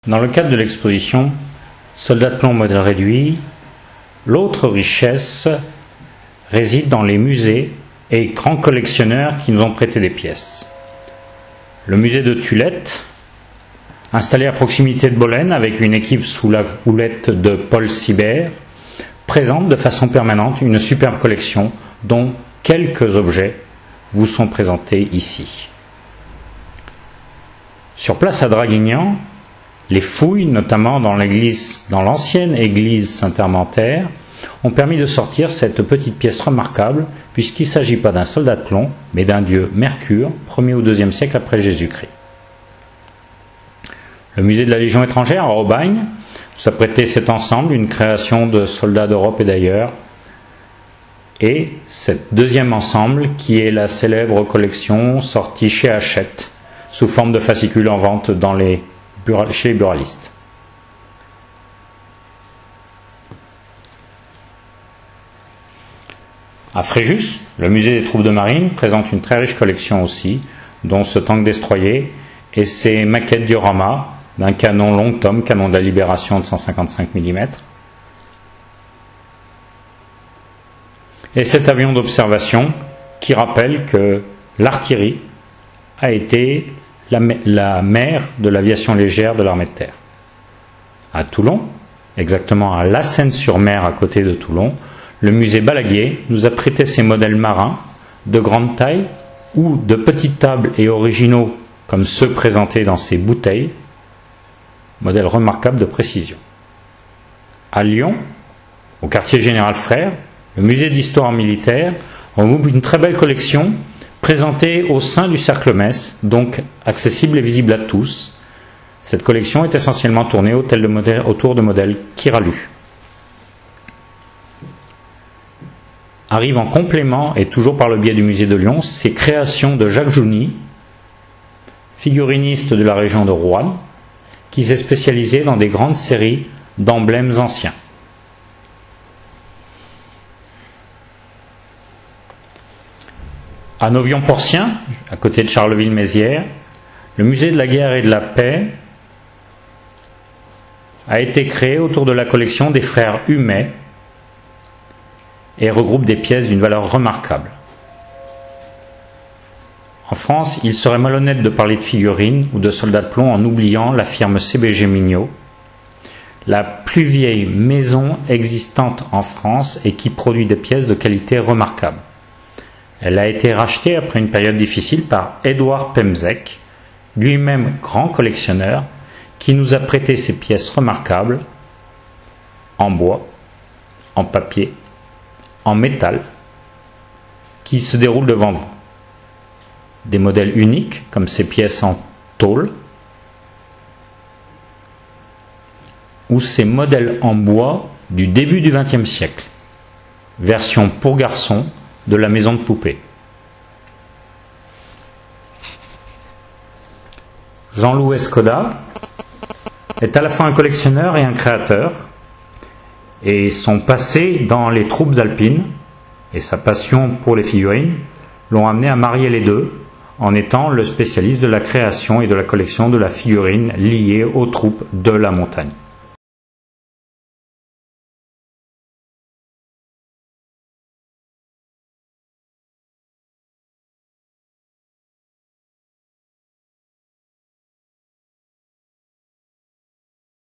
Dans le cadre de l'exposition Soldats de plomb modèle réduit, l'autre richesse réside dans les musées et grands collectionneurs qui nous ont prêté des pièces. Le musée de Tulette, installé à proximité de Bolène avec une équipe sous la houlette de Paul Sibert, présente de façon permanente une superbe collection dont quelques objets vous sont présentés ici. Sur place à Draguignan, les fouilles, notamment dans l'ancienne église Saint-Hermentaire, ont permis de sortir cette petite pièce remarquable, puisqu'il ne s'agit pas d'un soldat de plomb, mais d'un dieu Mercure, 1er ou 2e siècle après Jésus-Christ. Le musée de la Légion étrangère à Aubagne nous a prêté cet ensemble, une création de soldats d'Europe et d'ailleurs, et cet deuxième ensemble qui est la célèbre collection sortie chez Hachette, sous forme de fascicules en vente chez les buralistes. À Fréjus, le musée des troupes de marine présente une très riche collection aussi, dont ce tank destroyer et ses maquettes dioramas d'un canon long tome, canon de la Libération de 155 mm, et cet avion d'observation qui rappelle que l'artillerie a été la mère de l'aviation légère de l'armée de terre. À Toulon, exactement à La Seyne-sur-Mer à côté de Toulon, le musée Balaguier nous a prêté ses modèles marins de grande taille ou de petites tables et originaux comme ceux présentés dans ces bouteilles, modèles remarquables de précision. À Lyon, au quartier Général Frère, le musée d'histoire militaire regroupe une très belle collection présentée au sein du Cercle Metz, donc accessible et visible à tous. Cette collection est essentiellement tournée autour de modèles Kiralu. Arrive en complément, et toujours par le biais du musée de Lyon, ces créations de Jacques Jouny, figuriniste de la région de Roanne, qui s'est spécialisé dans des grandes séries d'emblèmes anciens. À Novion-Porcien, à côté de Charleville-Mézières, le musée de la guerre et de la paix a été créé autour de la collection des frères Humet et regroupe des pièces d'une valeur remarquable. En France, il serait malhonnête de parler de figurines ou de soldats de plomb en oubliant la firme CBG Mignot, la plus vieille maison existante en France et qui produit des pièces de qualité remarquable. Elle a été rachetée après une période difficile par Édouard Pemzec, lui-même grand collectionneur, qui nous a prêté ces pièces remarquables en bois, en papier, en métal, qui se déroulent devant vous. Des modèles uniques, comme ces pièces en tôle, ou ces modèles en bois du début du XXe siècle, version pour garçons de la maison de poupée. Jean-Loup Escoda est à la fois un collectionneur et un créateur, et son passé dans les troupes alpines et sa passion pour les figurines l'ont amené à marier les deux en étant le spécialiste de la création et de la collection de la figurine liée aux troupes de la montagne.